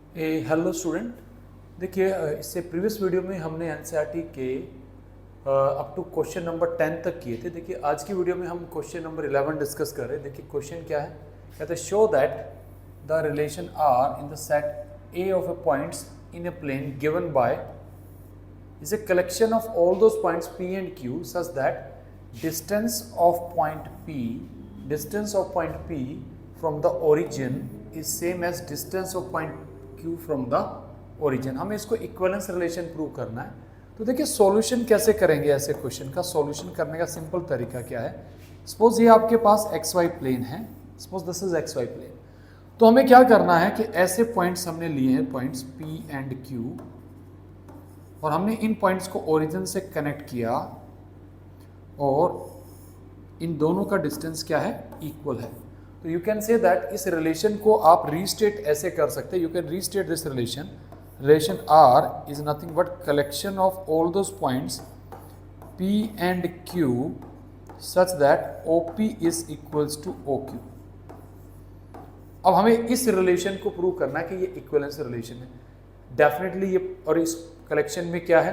Hello student. देखिए इससे previous video में हमने एनसीईआरटी के अप टू क्वेश्चन नंबर 10 तक किए थे। देखिए आज की वीडियो में हम क्वेश्चन नंबर 11 डिस्कस कर रहे हैं। देखिए क्वेश्चन क्या है, कहते हैं show that the relation R in the set A of A points in a plane given by is a collection of all those points P and Q such that distance of point P from the origin is same as distance of point Q from the origin। हमें इसको equivalence relation prove करना है। तो देखिए solution कैसे करेंगे ऐसे question का। सॉल्यूशन करने का सिंपल तरीका क्या है, सपोज ये आपके पास एक्स वाई प्लेन है, suppose this is X Y plane. तो हमें क्या करना है कि ऐसे पॉइंट्स हमने लिए हैं, पॉइंट्स P एंड Q, और हमने इन पॉइंट्स को ओरिजिन से कनेक्ट किया और इन दोनों का डिस्टेंस क्या है, इक्वल है। तो यू कैन से दैट इस रिलेशन को आप रीस्टेट ऐसे कर सकते हैं। You can restate this relation R is nothing but collection of all those points P and Q such that OP is equals to OQ। अब हमें इस रिलेशन को प्रूव करना है कि ये इक्विवेलेंस रिलेशन है। डेफिनेटली ये, और इस कलेक्शन में क्या है,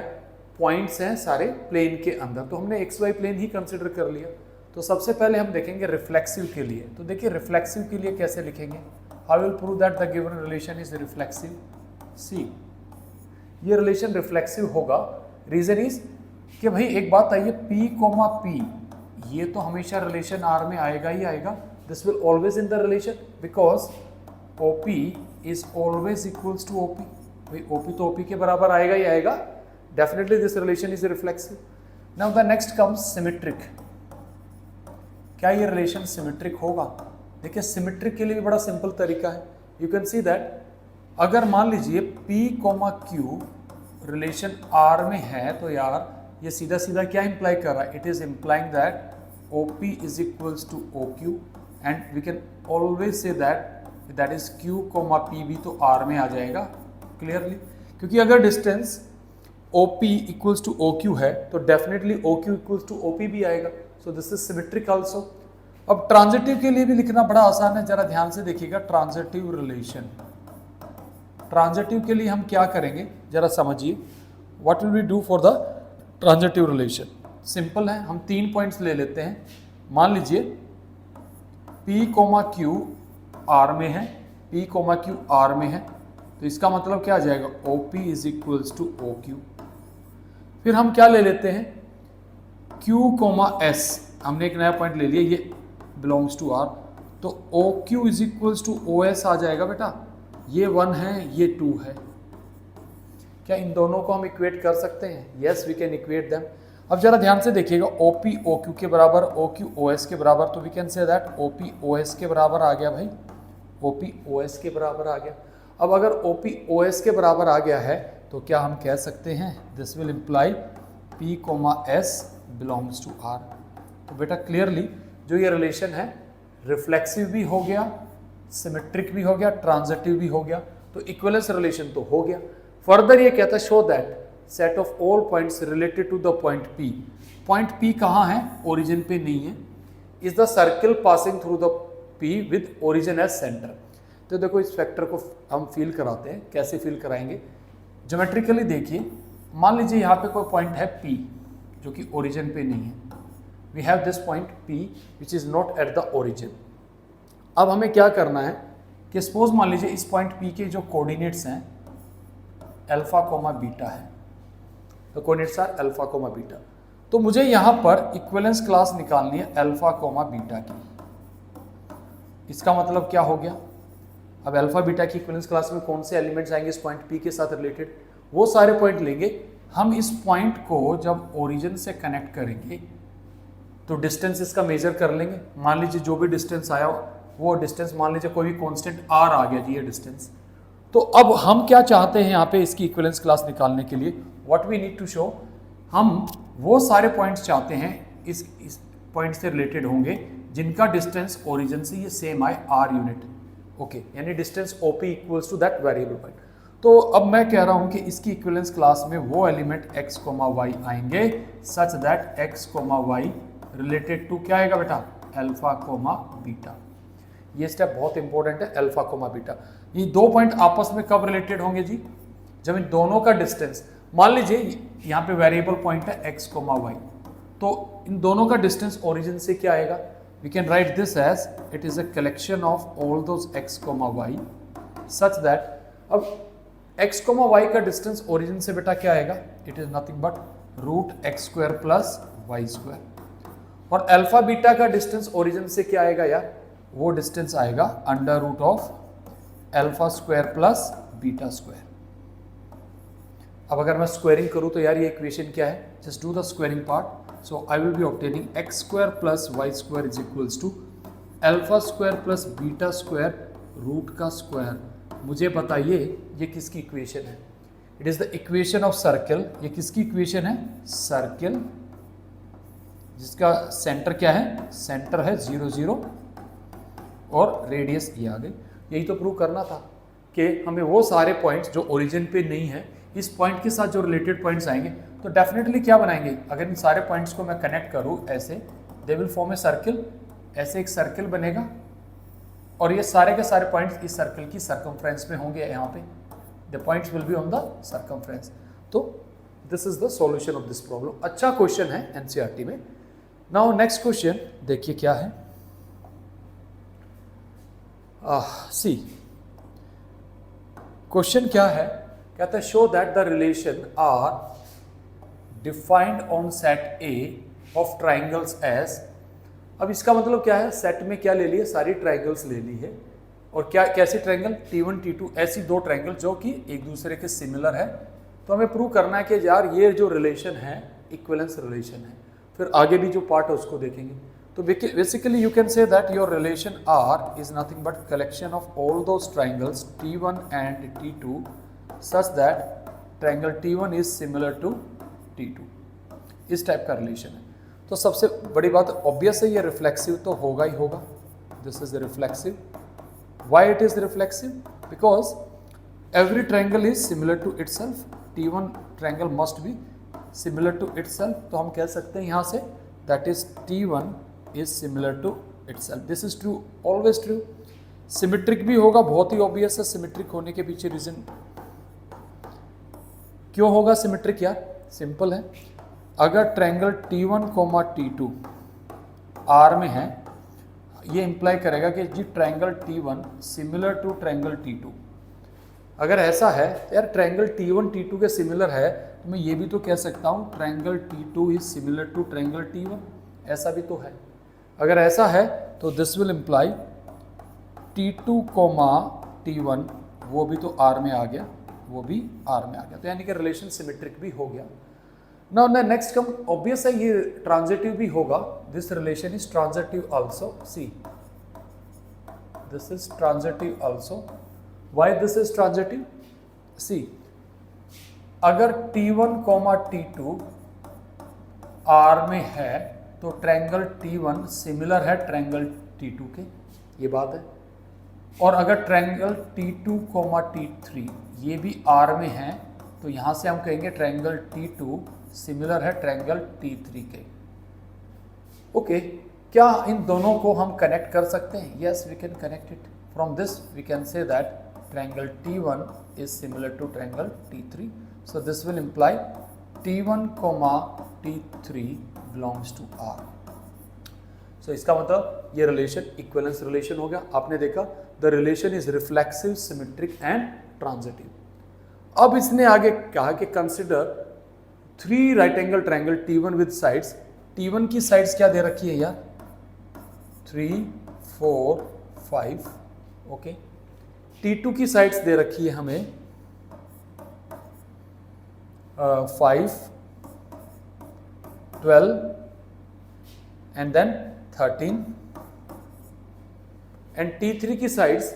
पॉइंट्स हैं सारे प्लेन के अंदर। तो हमने एक्स वाई प्लेन ही कंसिडर कर लिया। तो सबसे पहले हम देखेंगे रिफ्लेक्सिव के लिए। तो देखिए रिफ्लेक्सिव के लिए कैसे लिखेंगे, how will prove that the given relation is reflexive. See, ये रिलेशन रिफ्लेक्सिव होगा। रीजन इज कि भाई एक बात आइए, P, P ये तो हमेशा रिलेशन R में आएगा ही आएगा। This will always in the relation because OP is always equals to OP। भाई OP तो OP के बराबर आएगा ही आएगा। Definitely this relation is reflexive. Now the next comes symmetric. क्या ये रिलेशन सिमेट्रिक होगा? देखिए सिमेट्रिक के लिए भी बड़ा सिंपल तरीका है। यू कैन सी दैट अगर मान लीजिए P, Q रिलेशन R में है, तो यार ये सीधा सीधा क्या इंप्लाई कर रहा है, it is implying that OP is equals to OQ and we can always say that is Q, P भी तो R में आ जाएगा क्लियरली। क्योंकि अगर distance OP equals to OQ है तो definitely OQ equals to OP भी आएगा। So this is symmetric also. अब ट्रांजिटिव के लिए भी लिखना बड़ा आसान है, जरा ध्यान से देखिएगा। ट्रांजिटिव रिलेशन, ट्रांजिटिव के लिए हम क्या करेंगे जरा समझिए। What will we do for the transitive relation? Simple है, हम 3 पॉइंट्स ले लेते हैं। मान लीजिए P, Q R में है, P, Q R में है, तो इसका मतलब क्या आ जाएगा, OP is equals to OQ। फिर हम क्या ले लेते हैं, Q, S, हमने एक नया पॉइंट ले लिया, ये बिलोंग्स टू R, तो OQ is equals to OS आ जाएगा बेटा। ये 1 है, ये 2 है। क्या इन दोनों को हम इक्वेट कर सकते हैं? Yes, we can equate them. अब जरा ध्यान से देखिएगा, OP OQ के बराबर, OQ OS के बराबर, तो we can say that OP OS के बराबर आ गया भाई, OP OS के बराबर आ गया। अब अगर OP OS के बराबर आ गया है तो क्या हम कह सकते हैं, this will imply P, S belongs to R। तो बेटा क्लियरली जो ये रिलेशन है रिफ्लेक्सिव भी हो गया, सिमेट्रिक भी हो गया, ट्रांजिटिव भी हो गया, तो इक्विवेलेंस रिलेशन तो हो गया। फर्दर ये कहता है show that set of all points related to the point P। Point P कहाँ है, ओरिजिन पे नहीं है, is the circle passing through the P with origin as centre. तो देखो इस फैक्टर को हम फील कराते हैं। कैसे फील कराएंगे, ज्योमेट्रिकली देखिए। मान लीजिए यहाँ पे कोई पॉइंट है P जो कि ओरिजिन पे नहीं है। We have this point P which is not at the origin. अब हमें क्या करना है कि सपोज मान लीजिए इस पॉइंट P के जो कोऑर्डिनेट्स हैं अल्फा, बीटा है, तो कोऑर्डिनेट्स आर अल्फा, बीटा। तो मुझे यहाँ पर इक्विवेलेंस क्लास निकालनी है अल्फा, बीटा की। इसका मतलब क्या हो गया, अब अल्फा बीटा की इक्विवेलेंस क्लास में कौन से एलिमेंट्स आएंगे इस पॉइंट P के साथ रिलेटेड, वो सारे पॉइंट लेंगे हम। इस पॉइंट को जब ओरिजिन से कनेक्ट करेंगे तो डिस्टेंस इसका मेजर कर लेंगे। मान लीजिए जो भी डिस्टेंस आया वो डिस्टेंस, मान लीजिए कोई भी कांस्टेंट R आ गया जी, ये डिस्टेंस। तो अब हम क्या चाहते हैं यहाँ पे इसकी इक्विवेलेंस क्लास निकालने के लिए, what we need to show, हम वो सारे पॉइंट्स चाहते हैं इस पॉइंट से रिलेटेड होंगे जिनका डिस्टेंस ओरिजिन से ये सेम आए R यूनिट। ओके, यानी distance OP equals to that variable point. तो अब मैं कह रहा हूं कि इसकी इक्विवेलेंस क्लास में वो एलिमेंट x, y आएंगे such that x, y related to क्या आएगा बेटा, अल्फा, बीटा। ये स्टेप बहुत इंपॉर्टेंट है, अल्फा कोमा बीटा। ये दो पॉइंट आपस में कब रिलेटेड होंगे जी? जब इन दोनों का डिस्टेंस, मान लीजिए यहाँ पे वेरिएबल पॉइंट है x कोमा y, तो इन दोनों का डिस्टेंस ओरिजिन से क्या आएगा? We can write this as it is a collection of all those x comma y such that, अब x कोमा y का डिस्टेंस ओरिजिन से बेटा क्या आएगा? It is nothing but root X square plus Y square. और alpha beta का distance origin से क्या आएगा यार? वो डिस्टेंस आएगा under root of alpha square plus beta square. अब अगर मैं स्क्वायरिंग करूं तो यार ये इक्वेशन क्या है? Just do the squaring part. So I will be obtaining X square plus Y square is equals to alpha square plus beta square root का स्क्वायर। मुझे बताइए ये किसकी इक्वेशन है? It is the equation of circle. ये किसकी equation है? Circle जिसका सेंटर क्या है? सेंटर है 0 0 और रेडियस ये आ गई। यही तो प्रूव करना था कि हमें वो सारे पॉइंट्स जो ओरिजिन पे नहीं है, इस पॉइंट के साथ जो रिलेटेड पॉइंट्स आएंगे तो डेफिनेटली क्या बनाएंगे? अगर इन सारे पॉइंट्स को मैं कनेक्ट करूँ ऐसे, they will form a circle. ऐसे एक सर्कल बनेगा और ये सारे के सारे पॉइंट्स इस सर्कल की सर्कमफ्रेंस में होंगे। यहाँ पे the points will be on the circumference. तो this is the solution of this problem. अच्छा क्वेश्चन है एनसीईआरटी में। नाउ नेक्स्ट क्वेश्चन देखिए क्या है। सी क्वेश्चन क्या है? कहता है show that the relation R defined on set A of triangles as. अब इसका मतलब क्या है? सेट में क्या ले लिए? सारी ट्राइंगल्स ले ली है। और क्या कैसी ट्राइंगल? T1 T2 ऐसी दो ट्राइंगल जो कि एक दूसरे के सिमिलर है। तो हमें प्रूव करना है कि यार ये जो रिलेशन है इक्विवेलेंस रिलेशन है। फिर आगे भी जो पार्ट है उसको देखेंगे। तो basically you can say that your relation R is nothing but collection of all those triangles T1 and T2 such that triangle T1 is similar to T2। इस टाइप का रिलेशन है। तो सबसे बड़ी बात ऑब्वियस है, ये रिफ्लेक्सिव तो होगा ही होगा। This is reflexive. Why it is reflexive? Because every triangle is similar to itself. T1 triangle must be similar to itself. तो हम कह सकते हैं यहाँ से that is T1 is similar to itself. This is true, always true. Symmetric भी होगा, बहुत ही ऑब्वियस है। सिमेट्रिक होने के पीछे रीजन क्यों होगा सिमेट्रिक यार? सिंपल है। अगर ट्रायंगल T1, T2 R में है, ये इंप्लाई करेगा कि जी triangle T1 similar to triangle T2। अगर ऐसा है तो यार ट्रायंगल T1 T2 के सिमिलर है, तो मैं ये भी तो कह सकता हूँ triangle T2 is similar to triangle T1। ऐसा भी तो है। अगर ऐसा है तो this will imply T2, T1 वो भी तो R में आ गया, वो भी R में आ गया। तो यानी कि रिलेशन सिमेट्रिक भी हो गया। नाउ नेक्स्ट कम, ऑब्वियस है ये ट्रांजिटिव भी होगा। This relation is transitive also. See this is transitive also. Why this is transitive? See अगर T1, T2 R में है तो ट्रायंगल T1 सिमिलर है ट्रायंगल T2 के, ये बात है। और अगर ट्रायंगल T2, T3 ये भी R में है तो यहाँ से हम कहेंगे ट्रायंगल T2 सिमिलर है ट्रायंगल T3 के। ओके, क्या इन दोनों को हम कनेक्ट कर सकते हैं? Yes, we can connect it. From this we can say that triangle T1 is similar to triangle T3। So this will imply T1, T3 belongs to R। सो इसका मतलब ये रिलेशन इक्विवेलेंस रिलेशन हो गया। आपने देखा the relation is reflexive, symmetric and transitive. अब इसने आगे कहा कि consider 3 right angle triangle T1 with sides. T1 की साइड्स क्या दे रखी है यार? 3, 4, 5। ओके, T2 की साइड्स दे रखी है हमें 5, 12 एंड देन 13। एंड T3 की साइड्स,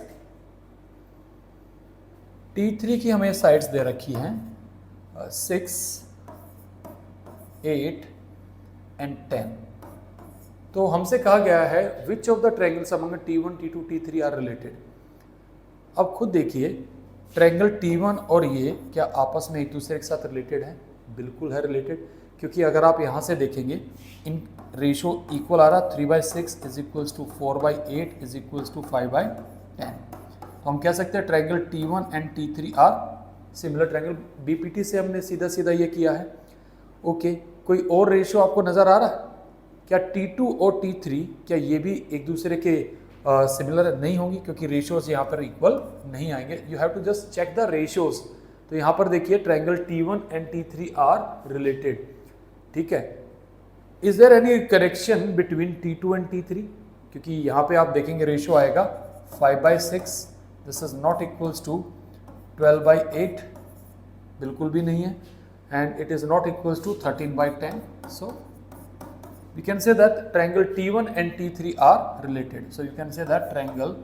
T3 की हमें साइड्स दे रखी हैं 6, 8 एंड 10। तो हमसे कहा गया है which of the triangles among T1, T2, T3 are related. अब खुद देखिए ट्रायंगल T1 और ये क्या आपस में एक दूसरे के साथ रिलेटेड है? बिल्कुल है रिलेटेड। क्योंकि अगर आप यहाँ से देखेंगे इन रेशो इक्वल आ रहा 3/6 is equals to 4/8 is equals to 5/10। तो हम कह सकते हैं triangle T1 and T3 are similar. Triangle BPT से हमने सीधा सीधा ये किया है। ओके, कोई और रेशो आपको नज़र आ रहा है क्या? T2 और T3 क्या ये भी एक दूसरे के सिमिलर नहीं होंगी? क्योंकि रेशोज यहाँ पर इक्वल नहीं आएंगे। You have to just check the ratios. तो यहाँ पर देखिए triangle T1 and T3 are related, ठीक है। Is there any connection between T2 and T3? क्योंकि यहाँ पे आप देखेंगे रेशो आएगा 5/6, this is not equals to 12/8, बिल्कुल भी नहीं है, and it is not equals to 13/10। So we can say that triangle T1 and T3 are related. So you can say that triangle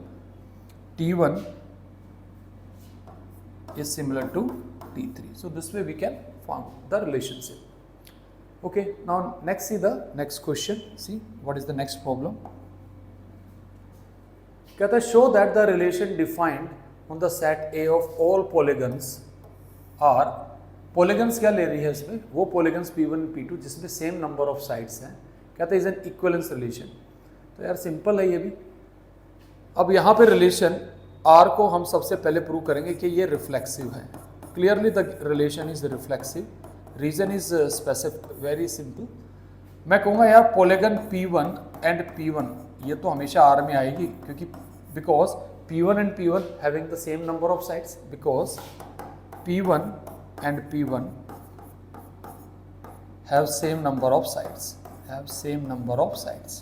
T1 is similar to T3. So this way we can form the relationship. Okay, now next see the next question. See what is the next problem. कहता है show that the relation defined on the set A of all polygons are, polygons क्या ले रही है इसमें? वो polygons P1 P2 जिसमें same number of sides हैं, कहते हैं इज एन इक्वलेंस रिलेशन। तो यार सिंपल है ये भी। अब यहाँ पे रिलेशन R को हम सबसे पहले प्रूव करेंगे कि ये रिफ्लेक्सिव है। Clearly the relation is reflexive. Reason is specific, very simple. मैं कहूँगा यार पॉलीगन P1 एंड P1 ये तो हमेशा R में आएगी, क्योंकि because P1 and P1 having the same number of sides, because P1 and P1 have same number of sides, have same number of sides।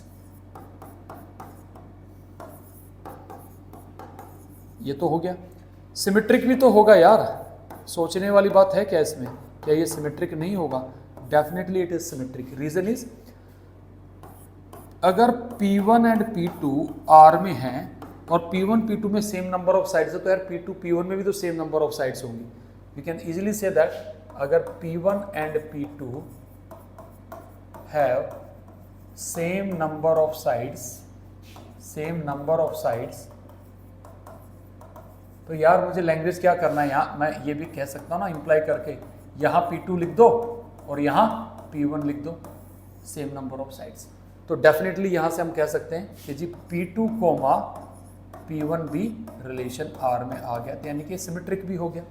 ये तो हो गया। सिमेट्रिक भी तो होगा यार, सोचने वाली बात है क्या इसमें? क्या ये सिमेट्रिक नहीं होगा? Definitely it is symmetric. Reason is अगर P1 एंड P2 R में हैं और P1 P2 में सेम नंबर ऑफ साइड्स है, तो यार P2 P1 में भी तो सेम नंबर ऑफ साइड्स होंगी। We can easily say that अगर P1 and P2 have same number of sides, तो यार मुझे लैंग्वेज क्या करना है यहाँ? मैं ये भी कह सकता हूँ ना इंप्लाई करके, यहाँ P2 लिख दो और यहाँ P1 लिख दो, सेम नंबर ऑफ साइड्स। तो डेफिनेटली यहाँ से हम कह सकते हैं कि जी P2, P1 भी रिलेशन R में आ गया, यानी कि सिमेट्रिक भी हो गया।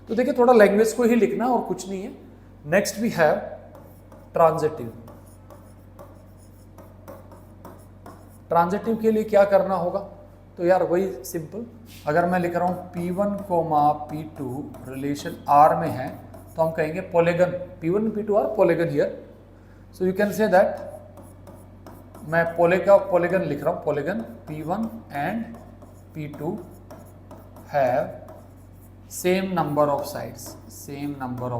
तो देखिए थोड़ा लैंग्वेज को ही लिखना और कुछ नहीं है। Next we have transitive. Transitive के लिए क्या करना होगा? तो यार वही सिंपल, अगर मैं लिख रहा हूँ P1, P2 रिलेशन R में है, तो हम कहेंगे polygon P1 P2 are polygon here. So you can say that मैं पॉलीगन लिख रहा हूँ, polygon P1 and P2 have same number of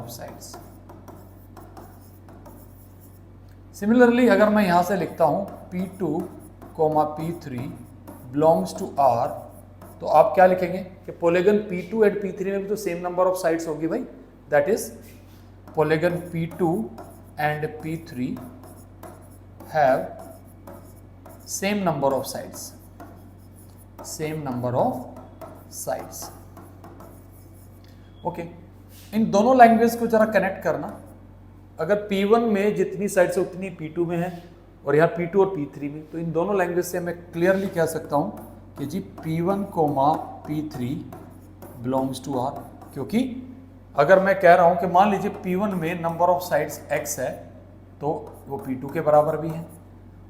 sides, similarly अगर मैं यहाँ से लिखता हूँ P2, P3 belongs to R, तो आप क्या लिखेंगे कि पॉलीगन P2 एंड P3 में भी तो सेम नंबर ऑफ साइड्स होगी भाई। That is polygon P2 and P3 have same number of sides. Okay, इन दोनों लैंग्वेज को जरा कनेक्ट करना। अगर P1 में जितनी साइड्स है उतनी P2 में है, और यहाँ P2 और P3 में, तो इन दोनों लैंग्वेज से मैं क्लियरली कह सकता हूँ कि जी P1, P3 belongs to R। क्योंकि अगर मैं कह रहा हूँ कि मान लीजिए P1 में नंबर ऑफ साइड्स X है, तो वो P2 के बराबर भी है।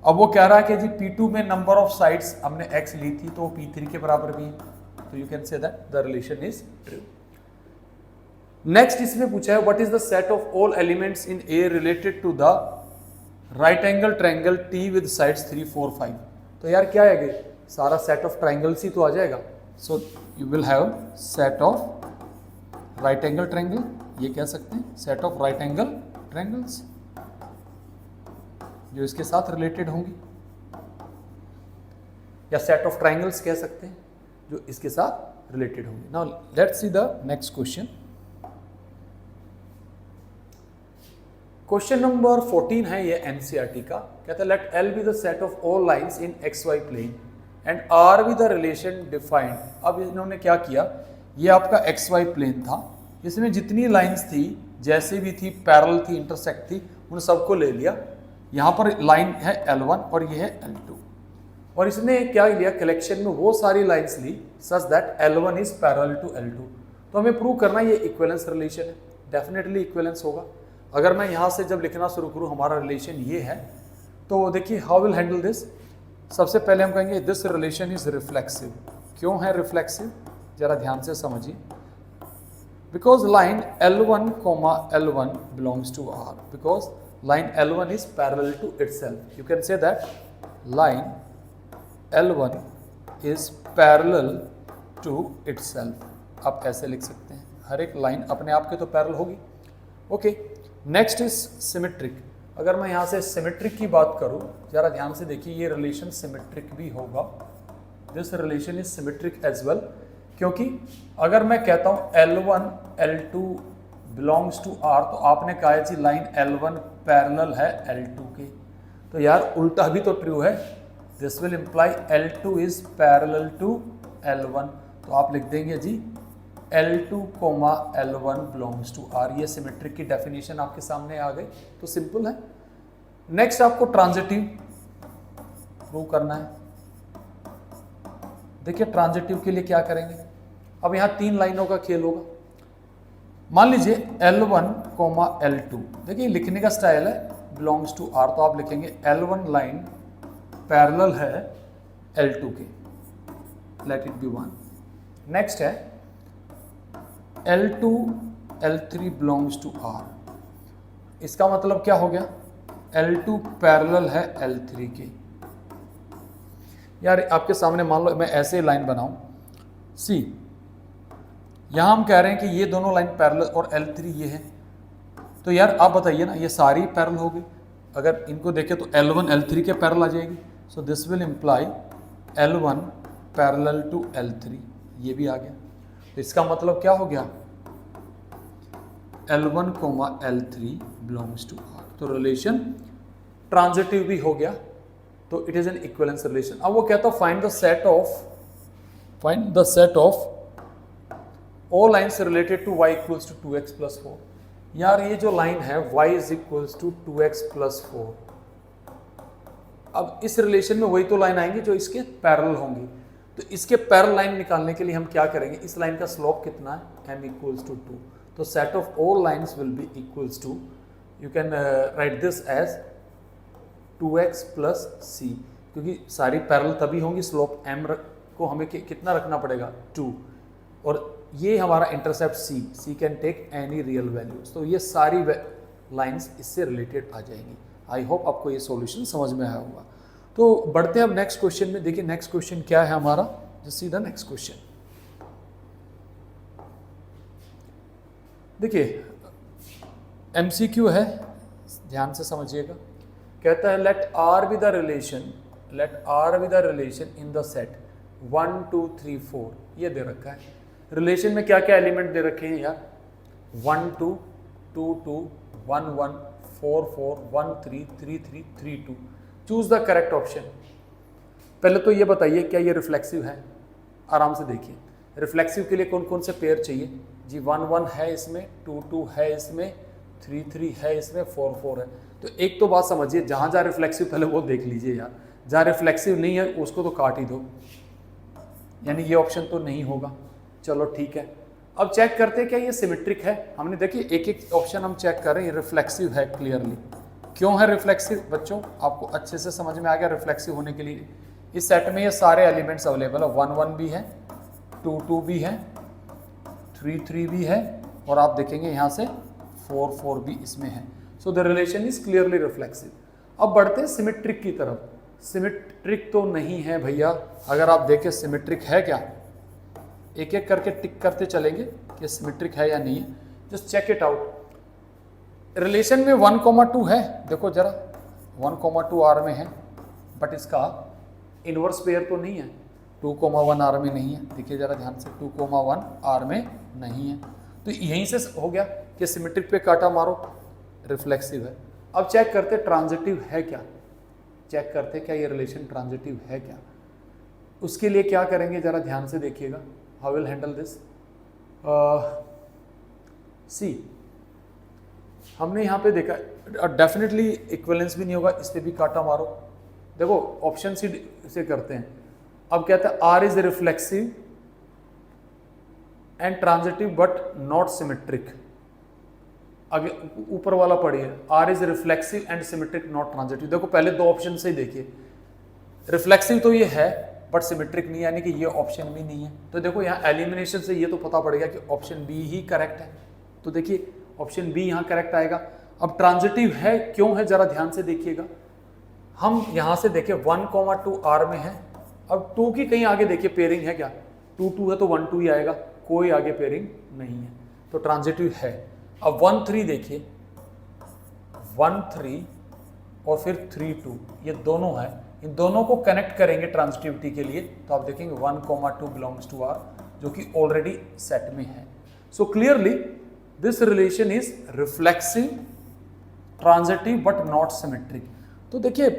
अब वो कह रहा है कि जी P2 में नंबर ऑफ साइड्स हमने X ली थी, तो वो P3 के बराबर भी है। तो you can say that the relation is true. Next इसमें पूछा है what is the set of all elements in A related to the right angle triangle T with sides 3, 4, 5। तो यार क्या है, सारा सेट ऑफ ट्रायंगल्स ही तो आ जाएगा। So you will have set of right angle triangle, ये कह सकते हैं set of right angle triangles जो इसके साथ रिलेटेड होंगी, या सेट ऑफ ट्रायंगल्स कह सकते हैं जो इसके साथ रिलेटेड होंगी। Now let's see the next question. Question number 14 है ये NCERT का। कहता है let L be the set of all lines in XY plane and R be the relation defined. अब इन्होंने क्या किया, ये आपका XY प्लेन था, इसमें जितनी लाइंस थी जैसे भी थी, पैरेलल थी, इंटरसेक्ट थी, उन सबको ले लिया। यहाँ पर लाइन है L1 और ये है L2, और इसने क्या लिया, कलेक्शन में वो सारी लाइंस ली such that L1 is parallel to L2। तो हमें प्रूव करना ये इक्विवेलेंस रिलेशन है, डेफिनेटली इक्विवेलेंस होगा। अगर मैं यहाँ से जब लिखना शुरू करूँ हमारा रिलेशन ये है, तो देखिए हाउ विल हैंडल दिस। सबसे पहले हम कहेंगे दिस रिलेशन इज रिफ्लेक्सिव। क्यों है रिफ्लेक्सिव, जरा ध्यान से समझिए। Because line L1 comma L1 belongs to R, because line L1 is parallel to itself. You can say that line L1 is parallel to itself. आप ऐसे लिख सकते हैं, हर एक लाइन अपने आप के तो पैरेलल होगी। Okay, next is symmetric. अगर मैं यहाँ से सिमेट्रिक की बात करूँ, जरा ध्यान से देखिए, ये रिलेशन सिमेट्रिक भी होगा। This relation is symmetric as well, क्योंकि अगर मैं कहता हूँ L1 L2 belongs to R, तो आपने कहा जी लाइन L1 पैरेलल है L2 के, तो यार उल्टा भी तो ट्रू है। This will imply L2 is parallel to L1, तो आप लिख देंगे जी L2 comma L1 belongs to R। ये सिमेट्रिक की डेफिनेशन आपके सामने आ गई, तो सिंपल है। नेक्स्ट आपको ट्रांजिटिव प्रूव करना है। देखिए ट्रांजिटिव के लिए क्या करेंगे, अब यहाँ तीन लाइनों का खेल होगा। मान लीजिए L1 कोमा L2, देखिए लिखने का स्टाइल है बिलोंग्स टू R, तो आप लिखेंगे L1 लाइन पैरेलल है L2 के, लेट इट बी 1। नेक्स्ट है L2 L3 belongs to R, इसका मतलब क्या हो गया, L2 पैरेलल है L3 के। यार आपके सामने मान लो मैं ऐसे लाइन बनाऊं, सी यहां हम कह रहे हैं कि ये दोनों लाइन पैरेलल और L3 ये है, तो यार आप बताइए ना, ये सारी पैरेलल होगी। अगर इनको देखें तो L1 L3 के पैरेलल आ जाएगी, so this will imply L1 parallel to L3, ये भी आ गया। तो इसका मतलब क्या हो गया, L1 comma L3 belongs to R, तो रिलेशन ट्रांजिटिव भी हो गया, तो it is an equivalence relation. अब वो कहता है find the set of all lines related to y equals to 2x plus 4। यार ये जो लाइन है y is equals to 2x plus 4, अब इस रिलेशन में वही तो लाइन आएंगी जो इसके पैरेलल होंगी। तो इसके पैरेलल लाइन निकालने के लिए हम क्या करेंगे, इस लाइन का स्लोप कितना है, m equals to 2, तो set of all lines will be equals to, you can write this as 2x plus c, क्योंकि सारी पैरेलल तभी होंगी, स्लोप m को हमें कितना रखना पड़ेगा 2, और ये हमारा intercept c can take any real values, तो ये सारी लाइंस इससे रिलेटेड आ जाएंगी। आई होप आपको ये सॉल्यूशन समझ में आया होगा। तो बढ़ते हैं अब नेक्स्ट क्वेश्चन में। देखिए नेक्स्ट क्वेश्चन क्या है हमारा, just see the next question. देखिए MCQ है, ध्यान से समझिएगा। कहता है let R be the relation in the set 1 2 3 4, ये दे रखा है। रिलेशन में क्या क्या एलिमेंट दे रखे हैं यार, 1 2 2 2 1 1 4 4 1 3 3 3 3 2। Choose the correct option. पहले तो ये बताइए क्या ये रिफ्लेक्सिव है, आराम से देखिए। रिफ्लेक्सिव के लिए कौन कौन से पेयर चाहिए जी, 1 1 है इसमें, 2 2 है इसमें, 3 3 है इसमें, 4 4 है। तो एक तो बात समझिए, जहाँ जहाँ रिफ्लेक्सिव पहले वो देख लीजिए यार, जहाँ रिफ्लेक्सिव नहीं है उसको तो काट ही दो, यानी ये ऑप्शन तो नहीं होगा। चलो ठीक है, अब चेक करते हैं क्या ये सिमेट्रिक है। हमने देखिए एक एक ऑप्शन हम चेक कर रहे हैं, रिफ्लेक्सिव है क्लियरली। क्यों है रिफ्लेक्सिव बच्चों, आपको अच्छे से समझ में आ गया। रिफ्लेक्सिव होने के लिए इस सेट में ये सारे एलिमेंट्स अवेलेबल है, 1 1 भी है, 2 2 भी है, 3 3 भी है, और आप देखेंगे यहाँ से 4 4 भी इसमें है। So the relation is clearly reflexive. अब बढ़ते हैं सिमेट्रिक की तरफ। सिमेट्रिक तो नहीं है भैया, अगर आप देखें सिमेट्रिक है क्या, एक एक करके टिक करते चलेंगे कि सिमेट्रिक है या नहीं है। Just check it out. Relation में 1 2 है, देखो जरा 1 2 R में है, बट इसका इनवर्स पेयर तो नहीं है, 2 1 R में नहीं है। देखिए जरा ध्यान से, 2 1 R में नहीं है, तो यहीं से हो गया कि सिमेट्रिक पे काटा मारो, रिफ्लेक्सिव है। अब चेक करते ट्रांजिटिव है क्या, चेक करते क्या ये रिलेशन ट्रांजिटिव है क्या। उसके लिए क्या करेंगे जरा ध्यान से देखिएगा, हाउ विल हैंडल दिस। सी हमने यहाँ पे देखा डेफिनेटली इक्विवेलेंस भी नहीं होगा, इस पे भी काटा मारो। देखो ऑप्शन सी से करते हैं। अब कहता है R is reflexive and transitive but not symmetric. आगे ऊपर वाला पढ़िए, R is reflexive and symmetric not transitive. देखो पहले दो ऑप्शन से ही देखिए, रिफ्लेक्सिव तो ये है बट सिमेट्रिक नहीं, यानी कि ये ऑप्शन भी नहीं है। तो देखो यहाँ एलिमिनेशन से ये तो पता पड़ेगा कि ऑप्शन बी ही करेक्ट है। तो देखिए ऑप्शन बी यहाँ करेक्ट आएगा। अब ट्रांजिटिव है, क्यों है जरा ध्यान से देखिएगा। हम यहाँ से देखें 1,2 आर में है। अब 2 की कहीं आगे देखिए पेयरिंग है क्या, 2 है तो 1 2 ही आएगा, कोई आगे पेयरिंग नहीं है, तो ट्रांजिटिव है। अब 1 3 देखिए, 1 3 और फिर 3 2, ये दोनों है। इन दोनों को कनेक्ट करेंगे ट्रांजिटिविटी के लिए, तो आप देखेंगे 1,2 बिलोंग्स टू आर, जो कि ऑलरेडी सेट में है। So clearly this relation is reflexive, transitive but not symmetric. तो देखिए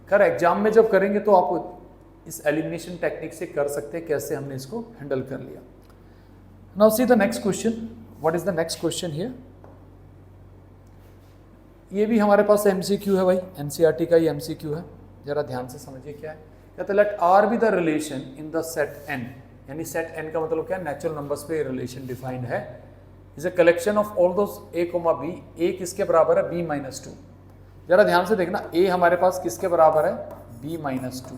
खैर एग्जाम में जब करेंगे तो आप इस एलिमिनेशन टेक्निक से कर सकते हैं, कैसे हमने इसको हैंडल कर लिया। Now see the next question. What is the next question here? ये भी हमारे पास एमसीक्यू है भाई, एनसीईआरटी का ही एमसीक्यू है, जरा ध्यान से समझिए क्या है। कहते हैं let R be the relation in the set N, यानी सेट एन का मतलब क्या है, नेचुरल नंबर्स पे रिलेशन डिफाइंड है। Is a collection of all those a comma b, a किसके बराबर है, बी माइनस 2। जरा ध्यान से देखना, ए हमारे पास किसके बराबर है, बी माइनस 2,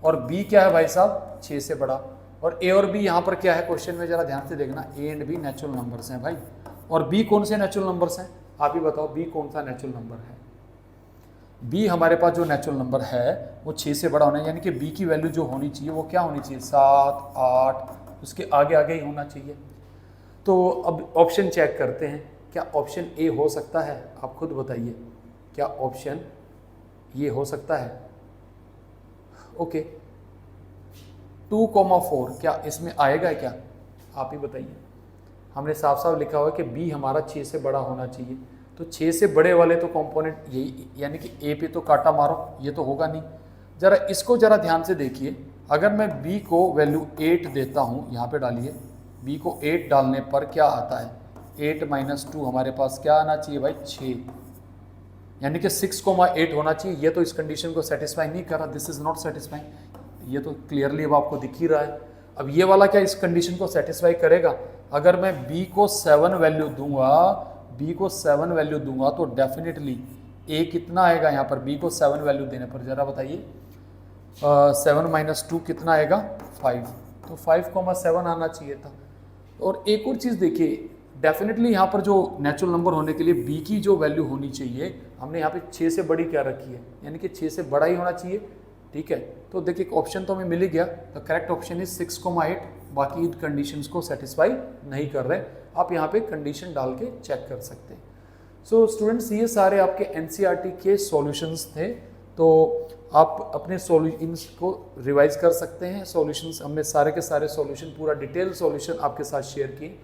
और बी क्या है भाई साहब, 6 से बड़ा। और ए और बी यहाँ पर क्या है क्वेश्चन में, जरा ध्यान से देखना, A and B natural numbers हैं भाई, और बी कौन से नेचुरल नंबर्स हैं, आप ही बताओ बी कौन सा नेचुरल नंबर है। बी हमारे पास जो नेचुरल नंबर है वो 6 से बड़ा होना है, यानी कि बी की वैल्यू जो होनी चाहिए वो क्या होनी चाहिए, 7 8, उसके आगे आगे ही होना चाहिए। तो अब ऑप्शन चेक करते हैं, क्या ऑप्शन ए हो सकता है, आप खुद बताइए, क्या ऑप्शन ये हो सकता है? ओके 2,4 क्या इसमें आएगा क्या, आप ही बताइए। हमने साफ साफ लिखा हुआ है कि बी हमारा 6 से बड़ा होना चाहिए, तो 6 से बड़े वाले तो कंपोनेंट यही, यानी कि ए पे तो काटा मारो, ये तो होगा नहीं। जरा इसको जरा ध्यान से देखिए, अगर मैं बी को वैल्यू 8 देता हूँ, यहाँ पे डालिए, बी को 8 डालने पर क्या आता है, 8 माइनस 2 हमारे पास क्या आना चाहिए भाई, 6, यानी कि 6,8 होना चाहिए। ये तो इस कंडीशन को सेटिस्फाई नहीं कर रहा, दिस इज नॉट सेटिस्फाइंग, ये तो क्लियरली अब आपको दिख ही रहा है। अब ये वाला क्या इस कंडीशन को सेटिस्फाई करेगा? अगर मैं बी को 7 वैल्यू दूंगा, बी को 7 वैल्यू दूंगा तो डेफिनेटली ए कितना आएगा यहाँ पर, बी को 7 वैल्यू देने पर, जरा बताइए 7 माइनस 2 कितना आएगा, 5, तो 5,7 आना चाहिए था। और एक और चीज़ देखिए, डेफिनेटली यहाँ पर जो नेचुरल नंबर होने के लिए बी की जो वैल्यू होनी चाहिए, हमने यहाँ पे 6 से बड़ी क्या रखी है, यानी कि 6 से बड़ा ही होना चाहिए, ठीक है। तो देखिए ऑप्शन तो हमें मिल ही गया, द करेक्ट ऑप्शन इज 6,8, बाकी इन कंडीशंस को सेटिस्फाई नहीं कर रहे, आप यहाँ पे कंडीशन डाल के चेक कर सकते हैं। सो स्टूडेंट्स ये सारे आपके एनसीईआरटी के सॉल्यूशंस थे, तो आप अपने इनको को रिवाइज कर सकते हैं। सॉल्यूशंस हमने सारे के सारे सॉल्यूशन, पूरा डिटेल सॉल्यूशन आपके साथ शेयर किए।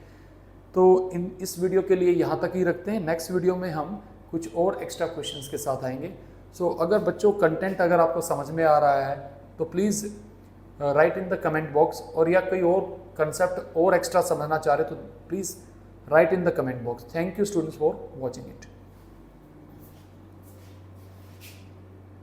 तो इस वीडियो के लिए यहाँ तक ही रखते हैं, नेक्स्ट वीडियो में हम कुछ और एक्स्ट्रा क्वेश्चंस के साथ आएंगे। सो अगर बच्चों कंटेंट अगर आपको समझ में आ रहा है तो please write in the comment box, और या कोई और कंसेप्ट और एक्स्ट्रा समझना चाह रहे तो please write in the comment box. Thank you students for watching it.